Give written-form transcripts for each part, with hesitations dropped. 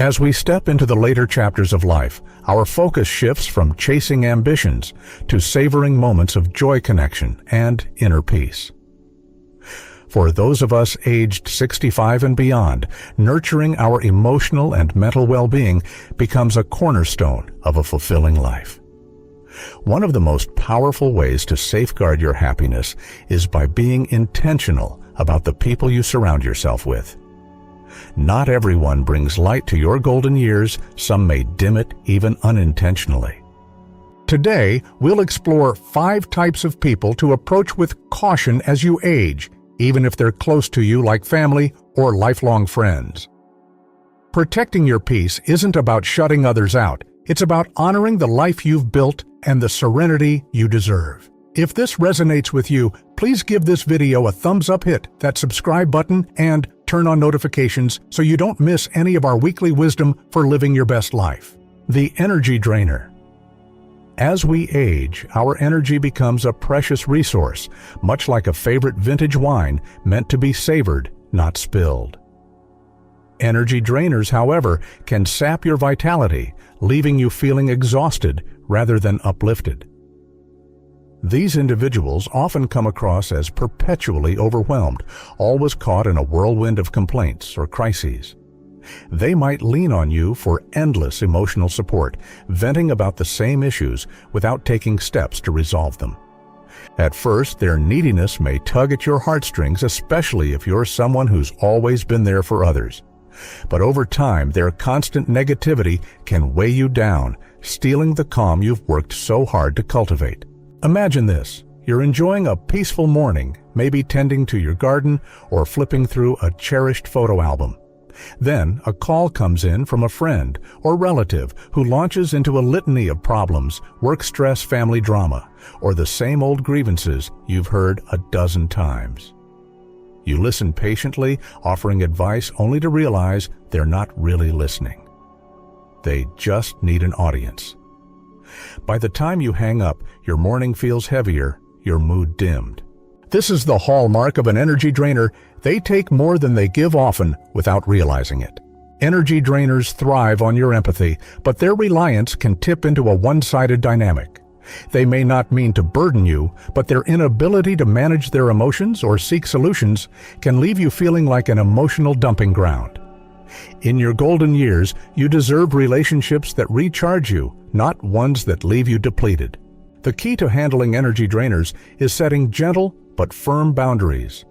As we step into the later chapters of life, our focus shifts from chasing ambitions to savoring moments of joy, connection, and inner peace. For those of us aged 65 and beyond, nurturing our emotional and mental well-being becomes a cornerstone of a fulfilling life. One of the most powerful ways to safeguard your happiness is by being intentional about the people you surround yourself with. Not everyone brings light to your golden years. Some may dim it even unintentionally. Today, we'll explore 5 types of people to approach with caution as you age, even if they're close to you like family or lifelong friends. Protecting your peace isn't about shutting others out. It's about honoring the life you've built and the serenity you deserve. If this resonates with you, please give this video a thumbs up, hit that subscribe button, and turn on notifications so you don't miss any of our weekly wisdom for living your best life. The energy drainer. As we age, our energy becomes a precious resource, much like a favorite vintage wine meant to be savored, not spilled. Energy drainers, however, can sap your vitality, leaving you feeling exhausted rather than uplifted. These individuals often come across as perpetually overwhelmed, always caught in a whirlwind of complaints or crises. They might lean on you for endless emotional support, venting about the same issues without taking steps to resolve them. At first, their neediness may tug at your heartstrings, especially if you're someone who's always been there for others. But over time, their constant negativity can weigh you down, stealing the calm you've worked so hard to cultivate. Imagine this. You're enjoying a peaceful morning, maybe tending to your garden or flipping through a cherished photo album. Then a call comes in from a friend or relative who launches into a litany of problems, work stress, family drama, or the same old grievances you've heard a dozen times. You listen patiently, offering advice only to realize they're not really listening. They just need an audience. By the time you hang up, your morning feels heavier, your mood dimmed. This is the hallmark of an energy drainer. They take more than they give often without realizing it. Energy drainers thrive on your empathy, but their reliance can tip into a one-sided dynamic. They may not mean to burden you, but their inability to manage their emotions or seek solutions can leave you feeling like an emotional dumping ground. In your golden years, you deserve relationships that recharge you, not ones that leave you depleted. The key to handling energy drainers is setting gentle but firm boundaries.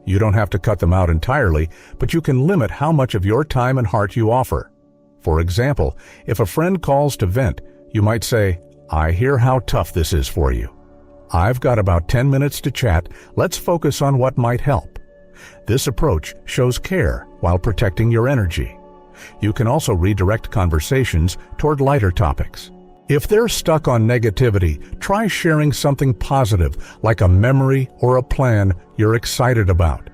You don't have to cut them out entirely, but you can limit how much of your time and heart you offer. For example, if a friend calls to vent, you might say, "I hear how tough this is for you. I've got about 10 minutes to chat. Let's focus on what might help." This approach shows care while protecting your energy. You can also redirect conversations toward lighter topics. If they're stuck on negativity, try sharing something positive like a memory or a plan you're excited about.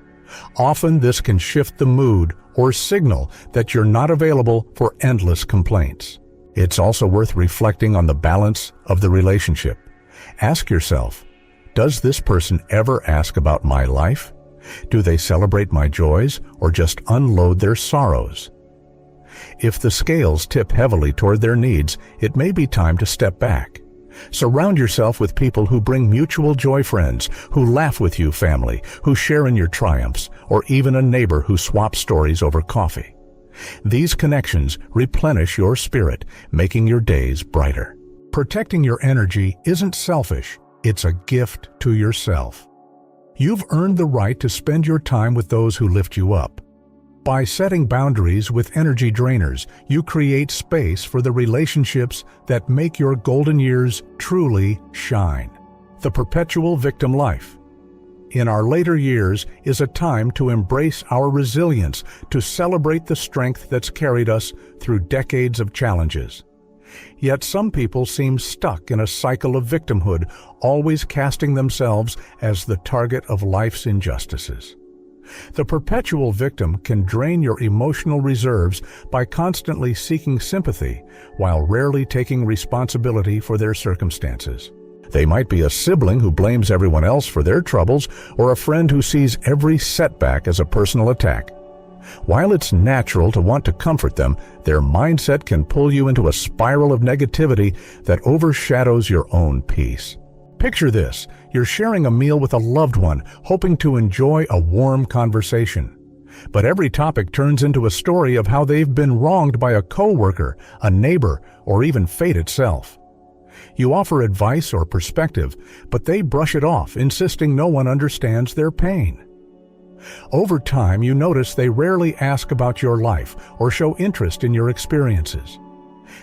Often this can shift the mood or signal that you're not available for endless complaints. It's also worth reflecting on the balance of the relationship. Ask yourself, does this person ever ask about my life? Do they celebrate my joys or just unload their sorrows? If the scales tip heavily toward their needs, it may be time to step back. Surround yourself with people who bring mutual joy, friends who laugh with you, family who share in your triumphs, or even a neighbor who swaps stories over coffee. These connections replenish your spirit, making your days brighter. Protecting your energy isn't selfish, it's a gift to yourself. You've earned the right to spend your time with those who lift you up. By setting boundaries with energy drainers, you create space for the relationships that make your golden years truly shine. The perpetual victim life. In our later years is a time to embrace our resilience, to celebrate the strength that's carried us through decades of challenges. Yet some people seem stuck in a cycle of victimhood, always casting themselves as the target of life's injustices. The perpetual victim can drain your emotional reserves by constantly seeking sympathy while rarely taking responsibility for their circumstances. They might be a sibling who blames everyone else for their troubles, or a friend who sees every setback as a personal attack. While it's natural to want to comfort them, their mindset can pull you into a spiral of negativity that overshadows your own peace. Picture this: you're sharing a meal with a loved one, hoping to enjoy a warm conversation. But every topic turns into a story of how they've been wronged by a coworker, a neighbor, or even fate itself. You offer advice or perspective, but they brush it off, insisting no one understands their pain. Over time, you notice they rarely ask about your life or show interest in your experiences.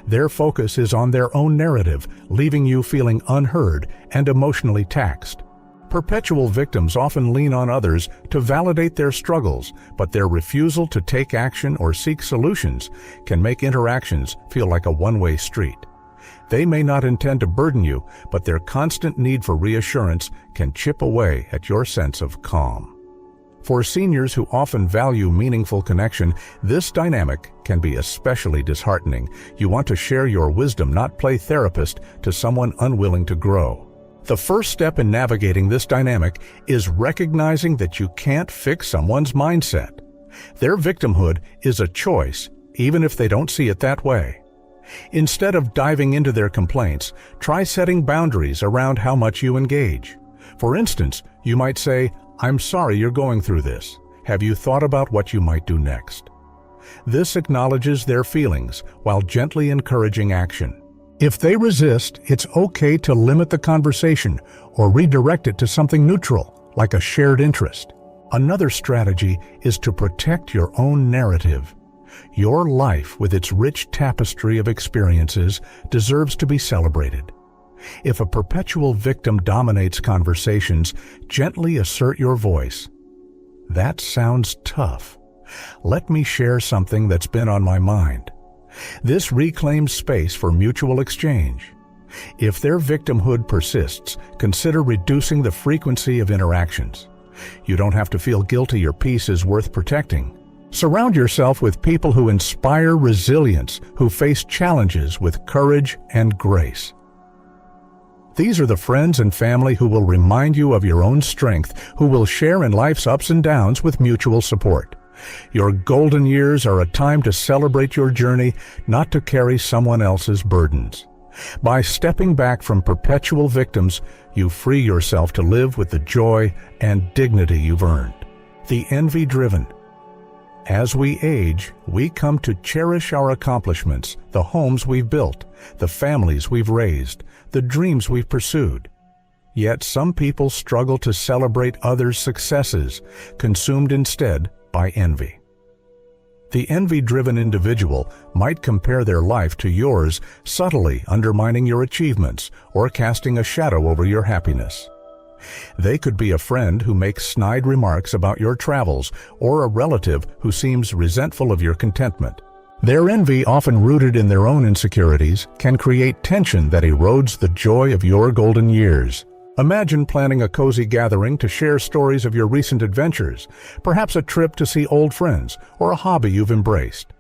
Their focus is on their own narrative, leaving you feeling unheard and emotionally taxed. Perpetual victims often lean on others to validate their struggles, but their refusal to take action or seek solutions can make interactions feel like a one-way street. They may not intend to burden you, but their constant need for reassurance can chip away at your sense of calm. For seniors who often value meaningful connection, this dynamic can be especially disheartening. You want to share your wisdom, not play therapist to someone unwilling to grow. The first step in navigating this dynamic is recognizing that you can't fix someone's mindset. Their victimhood is a choice, even if they don't see it that way. Instead of diving into their complaints, try setting boundaries around how much you engage. For instance, you might say, "I'm sorry you're going through this. Have you thought about what you might do next?" This acknowledges their feelings while gently encouraging action. If they resist, it's okay to limit the conversation or redirect it to something neutral, like a shared interest. Another strategy is to protect your own narrative. Your life, with its rich tapestry of experiences, deserves to be celebrated. If a perpetual victim dominates conversations, gently assert your voice. "That sounds tough. Let me share something that's been on my mind." This reclaims space for mutual exchange. If their victimhood persists, consider reducing the frequency of interactions. You don't have to feel guilty. Your peace is worth protecting. Surround yourself with people who inspire resilience, who face challenges with courage and grace. These are the friends and family who will remind you of your own strength, who will share in life's ups and downs with mutual support. Your golden years are a time to celebrate your journey, not to carry someone else's burdens. By stepping back from perpetual victims, you free yourself to live with the joy and dignity you've earned. The envy-driven. As we age, we come to cherish our accomplishments, the homes we've built, the families we've raised, the dreams we've pursued. Yet some people struggle to celebrate others' successes, consumed instead by envy. The envy-driven individual might compare their life to yours, subtly undermining your achievements or casting a shadow over your happiness. They could be a friend who makes snide remarks about your travels, or a relative who seems resentful of your contentment. Their envy, often rooted in their own insecurities, can create tension that erodes the joy of your golden years. Imagine planning a cozy gathering to share stories of your recent adventures, perhaps a trip to see old friends, or a hobby you've embraced.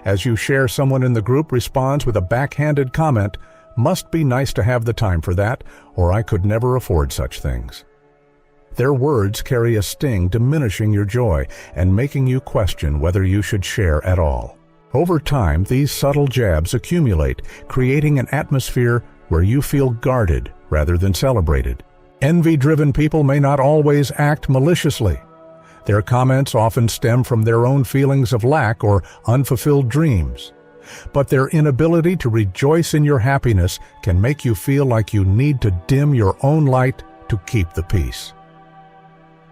As you share, someone in the group responds with a backhanded comment, "Must be nice to have the time for that," or "I could never afford such things." Their words carry a sting, diminishing your joy and making you question whether you should share at all. Over time, these subtle jabs accumulate, creating an atmosphere where you feel guarded rather than celebrated. Envy-driven people may not always act maliciously. Their comments often stem from their own feelings of lack or unfulfilled dreams. But their inability to rejoice in your happiness can make you feel like you need to dim your own light to keep the peace.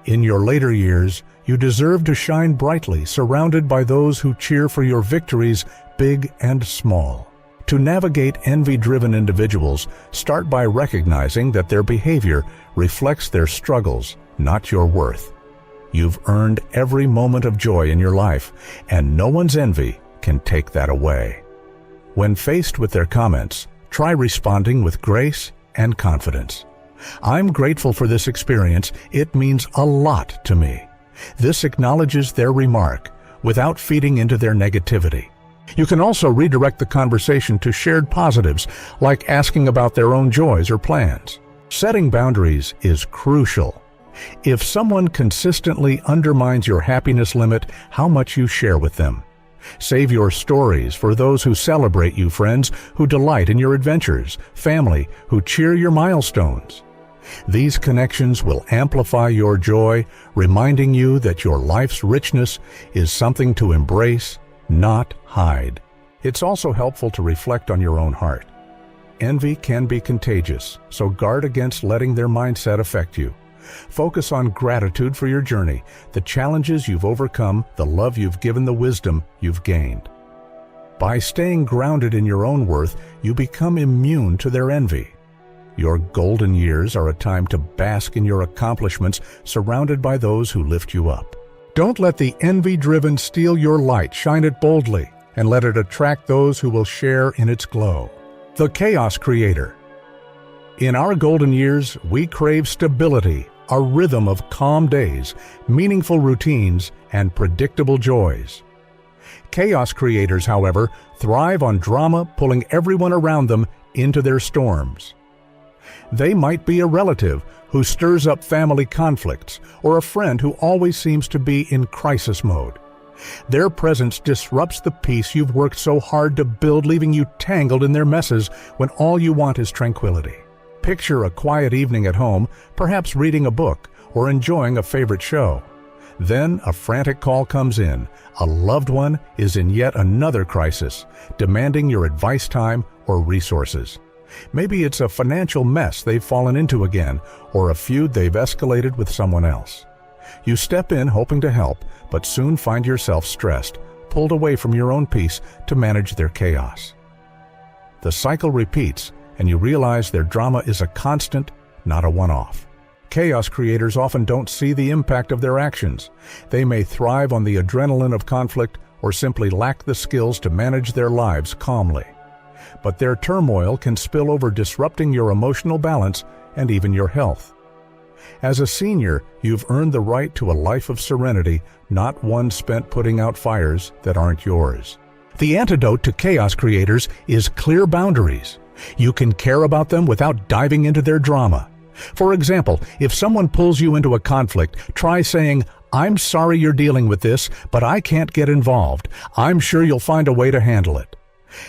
In your later years, you deserve to shine brightly, surrounded by those who cheer for your victories, big and small. To navigate envy-driven individuals, start by recognizing that their behavior reflects their struggles, not your worth. You've earned every moment of joy in your life, and no one's envy can take that away. When faced with their comments, try responding with grace and confidence. "I'm grateful for this experience. It means a lot to me." This acknowledges their remark without feeding into their negativity. You can also redirect the conversation to shared positives, like asking about their own joys or plans. Setting boundaries is crucial. If someone consistently undermines your happiness limit, how much you share with them. Save your stories for those who celebrate you, friends who delight in your adventures, family who cheer your milestones. These connections will amplify your joy, reminding you that your life's richness is something to embrace, not hide. It's also helpful to reflect on your own heart. Envy can be contagious, so guard against letting their mindset affect you. Focus on gratitude for your journey, the challenges you've overcome, the love you've given, the wisdom you've gained. By staying grounded in your own worth, you become immune to their envy. Your golden years are a time to bask in your accomplishments, surrounded by those who lift you up. Don't let the envy-driven steal your light. Shine it boldly, and let it attract those who will share in its glow. The Chaos Creator. In our golden years, we crave stability, a rhythm of calm days, meaningful routines, and predictable joys. Chaos creators, however, thrive on drama, pulling everyone around them into their storms. They might be a relative who stirs up family conflicts, or a friend who always seems to be in crisis mode. Their presence disrupts the peace you've worked so hard to build, leaving you tangled in their messes when all you want is tranquility. Picture a quiet evening at home, perhaps reading a book or enjoying a favorite show. Then a frantic call comes in. A loved one is in yet another crisis, demanding your advice, time, or resources. Maybe it's a financial mess they've fallen into again, or a feud they've escalated with someone else. You step in hoping to help, but soon find yourself stressed, pulled away from your own peace to manage their chaos. The cycle repeats, and you realize their drama is a constant, not a one-off. Chaos creators often don't see the impact of their actions. They may thrive on the adrenaline of conflict or simply lack the skills to manage their lives calmly. But their turmoil can spill over, disrupting your emotional balance and even your health. As a senior, you've earned the right to a life of serenity, not one spent putting out fires that aren't yours. The antidote to chaos creators is clear boundaries. You can care about them without diving into their drama. For example, if someone pulls you into a conflict, try saying, "I'm sorry you're dealing with this, but I can't get involved. I'm sure you'll find a way to handle it."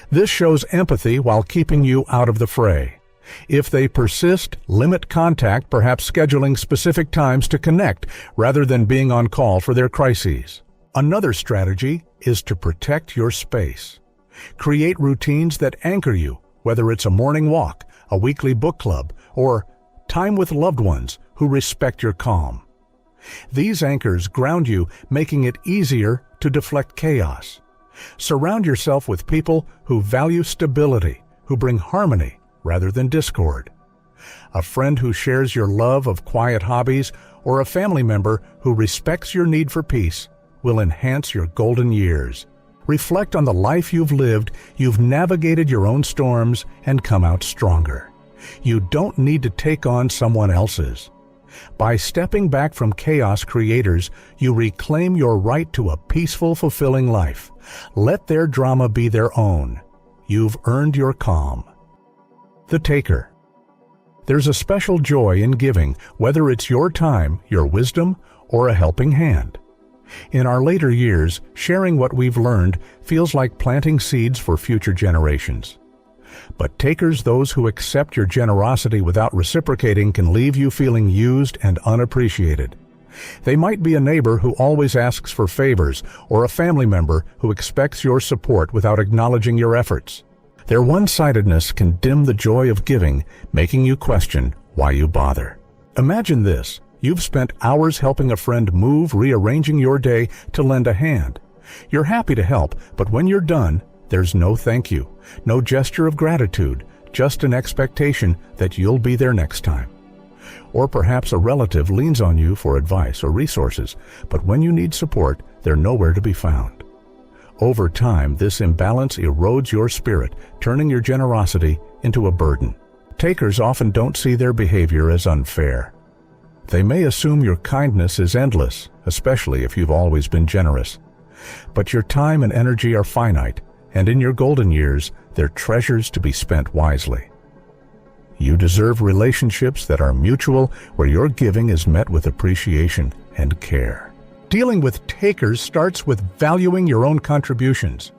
This shows empathy while keeping you out of the fray. If they persist, limit contact, perhaps scheduling specific times to connect rather than being on call for their crises. Another strategy is to protect your space. Create routines that anchor you, whether it's a morning walk, a weekly book club, or time with loved ones who respect your calm. These anchors ground you, making it easier to deflect chaos. Surround yourself with people who value stability, who bring harmony rather than discord. A friend who shares your love of quiet hobbies, or a family member who respects your need for peace, will enhance your golden years. Reflect on the life you've lived. You've navigated your own storms and come out stronger. You don't need to take on someone else's. By stepping back from chaos creators, you reclaim your right to a peaceful, fulfilling life. Let their drama be their own. You've earned your calm. The Taker. There's a special joy in giving, whether it's your time, your wisdom, or a helping hand. In our later years, sharing what we've learned feels like planting seeds for future generations. But takers, those who accept your generosity without reciprocating, can leave you feeling used and unappreciated. They might be a neighbor who always asks for favors, or a family member who expects your support without acknowledging your efforts. Their one-sidedness can dim the joy of giving, making you question why you bother. Imagine this. You've spent hours helping a friend move, rearranging your day to lend a hand. You're happy to help, but when you're done, there's no thank you, no gesture of gratitude, just an expectation that you'll be there next time. Or perhaps a relative leans on you for advice or resources, but when you need support, they're nowhere to be found. Over time, this imbalance erodes your spirit, turning your generosity into a burden. Takers often don't see their behavior as unfair. They may assume your kindness is endless, especially if you've always been generous. But your time and energy are finite, and in your golden years, they're treasures to be spent wisely. You deserve relationships that are mutual, where your giving is met with appreciation and care. Dealing with takers starts with valuing your own contributions.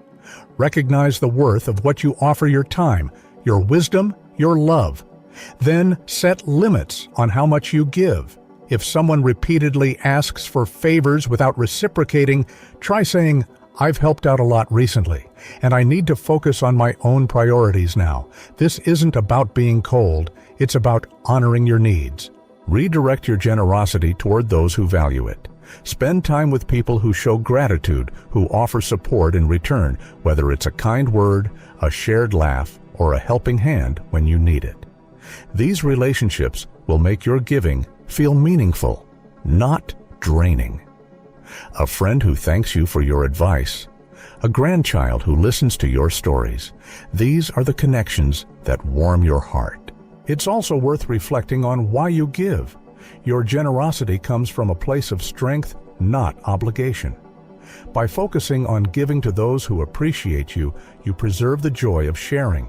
Recognize the worth of what you offer: your time, your wisdom, your love. Then set limits on how much you give. If someone repeatedly asks for favors without reciprocating, try saying, "I've helped out a lot recently, and I need to focus on my own priorities now. This isn't about being cold, it's about honoring your needs." Redirect your generosity toward those who value it. Spend time with people who show gratitude, who offer support in return, whether it's a kind word, a shared laugh, or a helping hand when you need it. These relationships will make your giving feel meaningful, not draining. A friend who thanks you for your advice. A grandchild who listens to your stories. These are the connections that warm your heart. It's also worth reflecting on why you give. Your generosity comes from a place of strength, not obligation. By focusing on giving to those who appreciate you, you preserve the joy of sharing.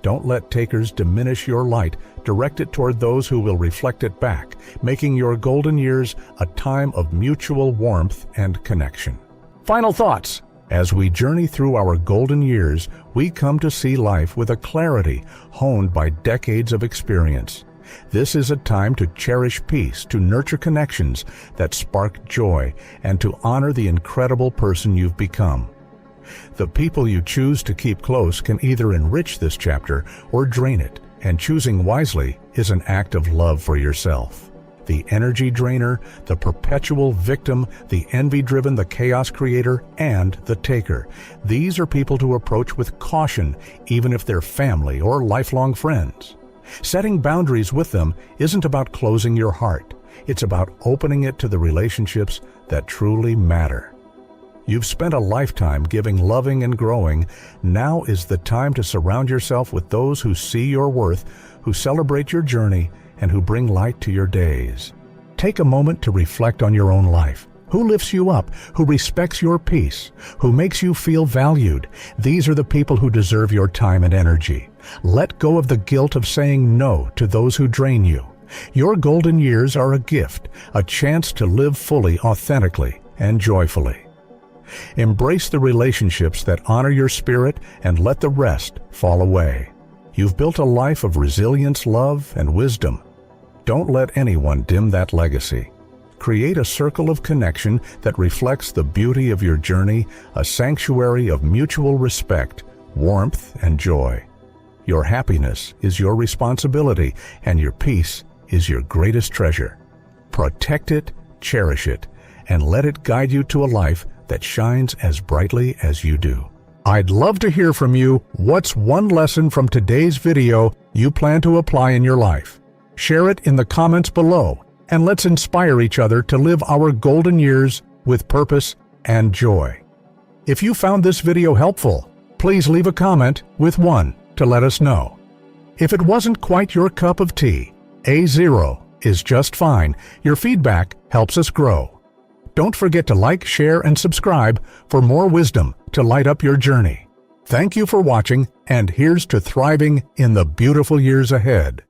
Don't let takers diminish your light. Direct it toward those who will reflect it back, making your golden years a time of mutual warmth and connection. Final thoughts. As we journey through our golden years, we come to see life with a clarity honed by decades of experience. This is a time to cherish peace, to nurture connections that spark joy, and to honor the incredible person you've become. The people you choose to keep close can either enrich this chapter or drain it, and choosing wisely is an act of love for yourself. The energy drainer, the perpetual victim, the envy-driven, the chaos creator, and the taker. These are people to approach with caution, even if they're family or lifelong friends. Setting boundaries with them isn't about closing your heart. It's about opening it to the relationships that truly matter. You've spent a lifetime giving, loving, and growing. Now is the time to surround yourself with those who see your worth, who celebrate your journey, and who bring light to your days. Take a moment to reflect on your own life. Who lifts you up? Who respects your peace? Who makes you feel valued? These are the people who deserve your time and energy. Let go of the guilt of saying no to those who drain you. Your golden years are a gift, a chance to live fully, authentically, and joyfully. Embrace the relationships that honor your spirit and let the rest fall away. You've built a life of resilience, love, and wisdom. Don't let anyone dim that legacy. Create a circle of connection that reflects the beauty of your journey, a sanctuary of mutual respect, warmth, and joy. Your happiness is your responsibility, and your peace is your greatest treasure. Protect it, cherish it, and let it guide you to a life that shines as brightly as you do. I'd love to hear from you. What's one lesson from today's video you plan to apply in your life? Share it in the comments below, and let's inspire each other to live our golden years with purpose and joy. If you found this video helpful, please leave a comment with one to let us know. If it wasn't quite your cup of tea, a 0 is just fine. Your feedback helps us grow. Don't forget to like, share, and subscribe for more wisdom to light up your journey. Thank you for watching, and here's to thriving in the beautiful years ahead.